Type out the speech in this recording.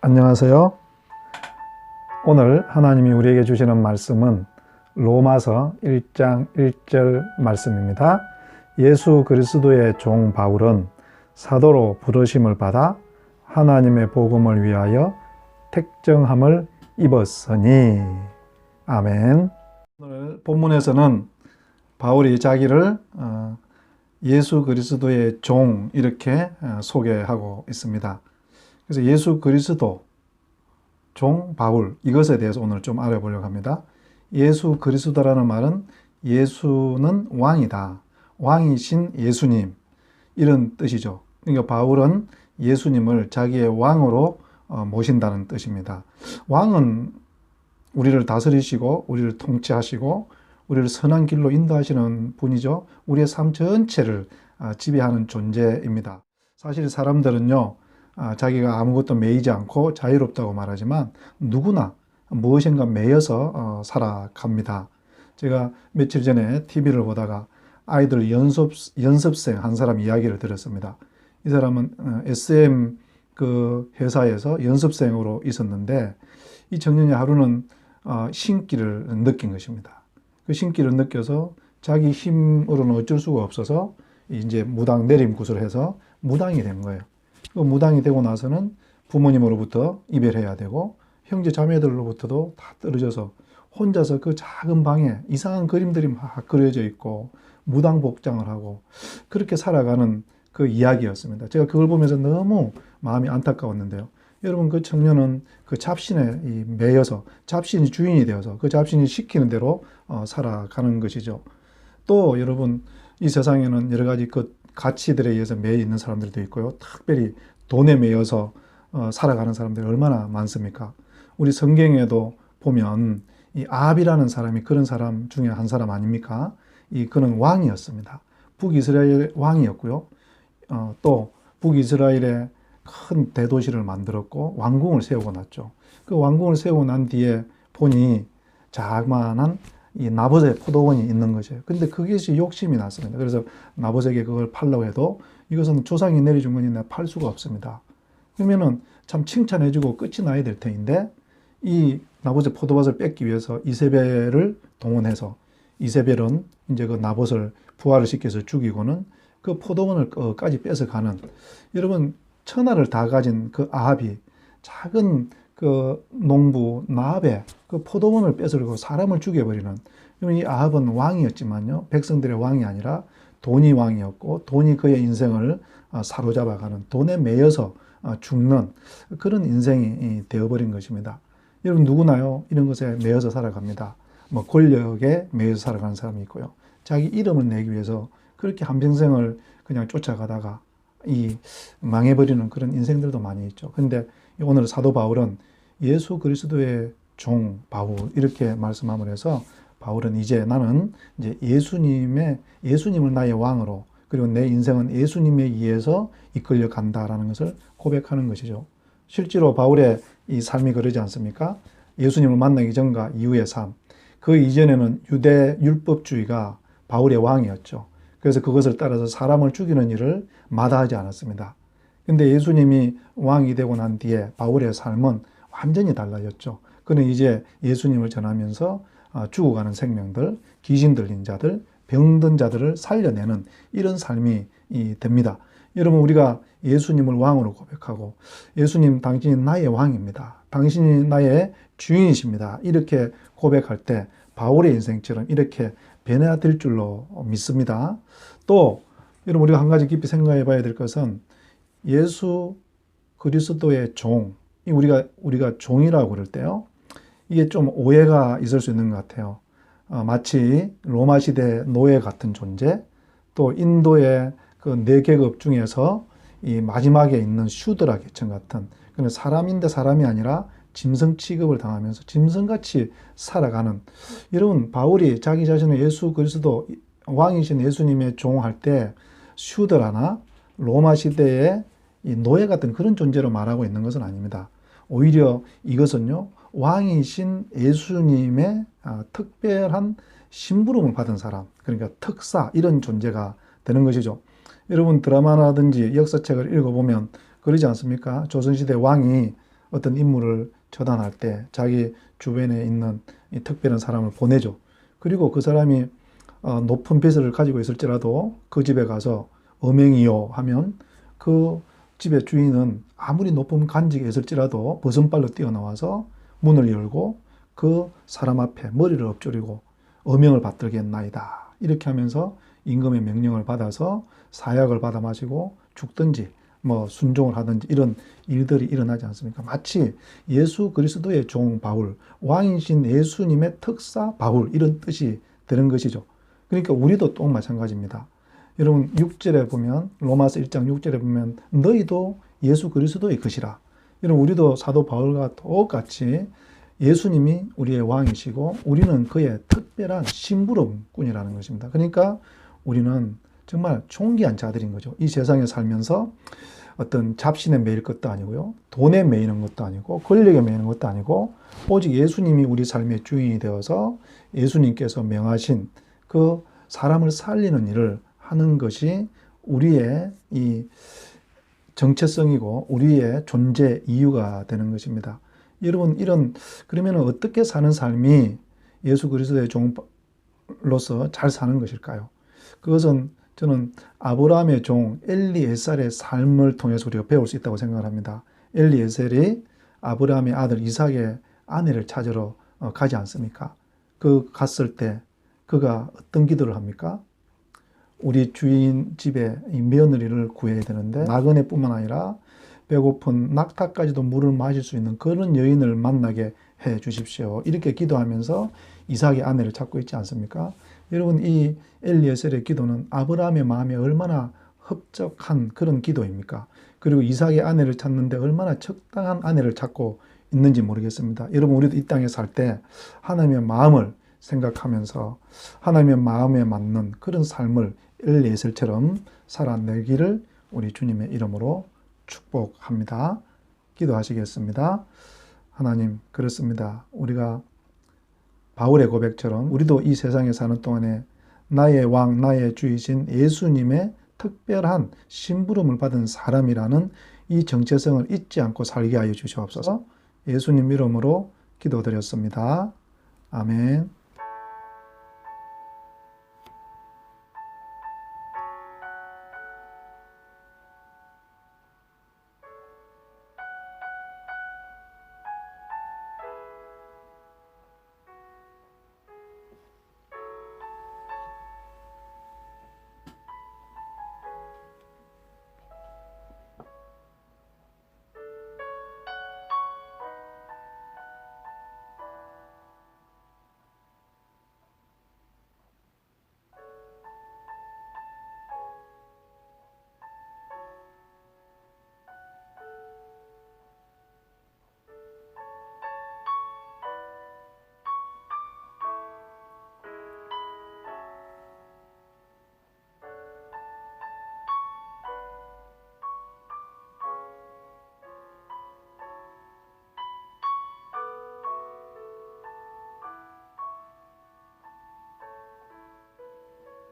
안녕하세요. 오늘 하나님이 우리에게 주시는 말씀은 로마서 1장 1절 말씀입니다. 예수 그리스도의 종 바울은 사도로 부르심을 받아 하나님의 복음을 위하여 택정함을 입었으니. 아멘. 오늘 본문에서는 바울이 자기를 예수 그리스도의 종 이렇게 소개하고 있습니다. 그래서 예수 그리스도, 종 바울, 이것에 대해서 오늘 좀 알아보려고 합니다. 예수 그리스도라는 말은 예수는 왕이다, 왕이신 예수님, 이런 뜻이죠. 그러니까 바울은 예수님을 자기의 왕으로 모신다는 뜻입니다. 왕은 우리를 다스리시고 우리를 통치하시고 우리를 선한 길로 인도하시는 분이죠. 우리의 삶 전체를 지배하는 존재입니다. 사실 사람들은요, 자기가 아무것도 매이지 않고 자유롭다고 말하지만 누구나 무엇인가 매여서 살아갑니다. 제가 며칠 전에 TV를 보다가 아이들 연습생 한 사람 이야기를 들었습니다. 이 사람은 SM 그 회사에서 연습생으로 있었는데 이 청년이 하루는 신기를 느낀 것입니다. 그 신기를 느껴서 자기 힘으로는 어쩔 수가 없어서 이제 무당 내림굿을 해서 무당이 된 거예요. 그 무당이 되고 나서는 부모님으로부터 이별해야 되고 형제 자매들로부터도 다 떨어져서 혼자서 그 작은 방에 이상한 그림들이 막 그려져 있고 무당 복장을 하고 그렇게 살아가는 그 이야기였습니다. 제가 그걸 보면서 너무 마음이 안타까웠는데요. 여러분, 그 청년은 그 잡신에 매여서 잡신이 주인이 되어서 그 잡신이 시키는 대로 살아가는 것이죠. 또 여러분, 이 세상에는 여러 가지 그 가치들에 의해서 매여 있는 사람들도 있고요. 특별히 돈에 매여서 살아가는 사람들이 얼마나 많습니까? 우리 성경에도 보면 이 아합이라는 사람이 그런 사람 중에 한 사람 아닙니까? 그는 왕이었습니다. 북이스라엘 왕이었고요. 또 북이스라엘에 큰 대도시를 만들었고 왕궁을 세우고 났죠. 그 왕궁을 세우고 난 뒤에 보니 자그마한 이 나봇의 포도원이 있는 것이에요. 근데 그것이 욕심이 났습니다. 그래서 나봇에게 그걸 팔려고 해도 이것은 조상이 내려준 거니 내가 팔 수가 없습니다. 그러면은 참 칭찬해주고 끝이 나야 될 텐데 이 나봇의 포도밭을 뺏기 위해서 이세벨을 동원해서 이세벨은 이제 그 나봇을 부활을 시켜서 죽이고는 그 포도원을까지 뺏어가는, 여러분, 천하를 다 가진 그 아합이 작은 그 농부 나합의 그 포도원을 뺏으려고 사람을 죽여버리는, 이 아합은 왕이었지만요, 백성들의 왕이 아니라 돈이 왕이었고 돈이 그의 인생을 사로잡아가는, 돈에 매여서 죽는 그런 인생이 되어버린 것입니다. 여러분, 누구나요 이런 것에 매여서 살아갑니다. 뭐 권력에 매여서 살아가는 사람이 있고요, 자기 이름을 내기 위해서 그렇게 한평생을 그냥 쫓아가다가 망해버리는 그런 인생들도 많이 있죠. 근데 오늘 사도 바울은 예수 그리스도의 종 바울 이렇게 말씀함을 해서 바울은 이제 나는 이제 예수님을 나의 왕으로, 그리고 내 인생은 예수님에 의해서 이끌려 간다라는 것을 고백하는 것이죠. 실제로 바울의 이 삶이 그러지 않습니까? 예수님을 만나기 전과 이후의 삶. 그 이전에는 유대 율법주의가 바울의 왕이었죠. 그래서 그것을 따라서 사람을 죽이는 일을 마다하지 않았습니다. 근데 예수님이 왕이 되고 난 뒤에 바울의 삶은 완전히 달라졌죠. 그는 이제 예수님을 전하면서 죽어가는 생명들, 귀신 들린 자들, 병든 자들을 살려내는 이런 삶이 됩니다. 여러분, 우리가 예수님을 왕으로 고백하고 예수님 당신이 나의 왕입니다, 당신이 나의 주인이십니다, 이렇게 고백할 때 바울의 인생처럼 이렇게 변화될 줄로 믿습니다. 또 여러분, 우리가 한 가지 깊이 생각해 봐야 될 것은 예수 그리스도의 종, 우리가 종이라고 그럴 때요, 이게 좀 오해가 있을 수 있는 것 같아요. 마치 로마 시대 노예 같은 존재, 또 인도의 그 네 계급 중에서 이 마지막에 있는 슈드라 계층 같은, 그런 사람인데 사람이 아니라 짐승 취급을 당하면서 짐승같이 살아가는, 여러분, 바울이 자기 자신을 예수 그리스도 왕이신 예수님의 종할 때 슈드라나 로마 시대의 이 노예 같은 그런 존재로 말하고 있는 것은 아닙니다. 오히려 이것은요, 왕이신 예수님의 특별한 심부름을 받은 사람, 그러니까 특사, 이런 존재가 되는 것이죠. 여러분, 드라마라든지 역사책을 읽어보면 그러지 않습니까? 조선시대 왕이 어떤 인물을 처단할 때 자기 주변에 있는 이 특별한 사람을 보내죠. 그리고 그 사람이 높은 빚을 가지고 있을지라도 그 집에 가서 어명이요 하면 그 집의 주인은 아무리 높은 간직이 있을지라도 버선발로 뛰어나와서 문을 열고 그 사람 앞에 머리를 엎조리고 어명을 받들겠나이다. 이렇게 하면서 임금의 명령을 받아서 사약을 받아 마시고 죽든지 뭐 순종을 하든지 이런 일들이 일어나지 않습니까? 마치 예수 그리스도의 종 바울, 왕이신 예수님의 특사 바울 이런 뜻이 되는 것이죠. 그러니까 우리도 또 마찬가지입니다. 여러분 6절에 보면 로마서 1장 6절에 보면 너희도 예수 그리스도의 것이라. 여러분 우리도 사도 바울과 똑같이 예수님이 우리의 왕이시고 우리는 그의 특별한 심부름꾼이라는 것입니다. 그러니까 우리는 정말 존귀한 자들인 거죠. 이 세상에 살면서 어떤 잡신에 매일 것도 아니고요. 돈에 매이는 것도 아니고 권력에 매이는 것도 아니고 오직 예수님이 우리 삶의 주인이 되어서 예수님께서 명하신 그 사람을 살리는 일을 하는 것이 우리의 이 정체성이고 우리의 존재 이유가 되는 것입니다. 여러분 그러면 어떻게 사는 삶이 예수 그리스도의 종로서 잘 사는 것일까요? 그것은 저는 아브라함의 종 엘리에셀의 삶을 통해서 우리가 배울 수 있다고 생각을 합니다. 엘리에셀이 아브라함의 아들 이삭의 아내를 찾으러 가지 않습니까? 그 갔을 때 그가 어떤 기도를 합니까? 우리 주인 집에 이 며느리를 구해야 되는데 나그네뿐만 아니라 배고픈 낙타까지도 물을 마실 수 있는 그런 여인을 만나게 해 주십시오. 이렇게 기도하면서 이삭의 아내를 찾고 있지 않습니까? 여러분 이 엘리에셀의 기도는 아브라함의 마음에 얼마나 흡족한 그런 기도입니까? 그리고 이삭의 아내를 찾는데 얼마나 적당한 아내를 찾고 있는지 모르겠습니다. 여러분 우리도 이 땅에 살 때 하나님의 마음을 생각하면서 하나님의 마음에 맞는 그런 삶을 엘리에셀처럼 살아내기를 우리 주님의 이름으로 축복합니다. 기도하시겠습니다. 하나님 그렇습니다. 우리가 바울의 고백처럼 우리도 이 세상에 사는 동안에 나의 왕, 나의 주이신 예수님의 특별한 심부름을 받은 사람이라는 이 정체성을 잊지 않고 살게 하여 주시옵소서. 예수님 이름으로 기도드렸습니다. 아멘.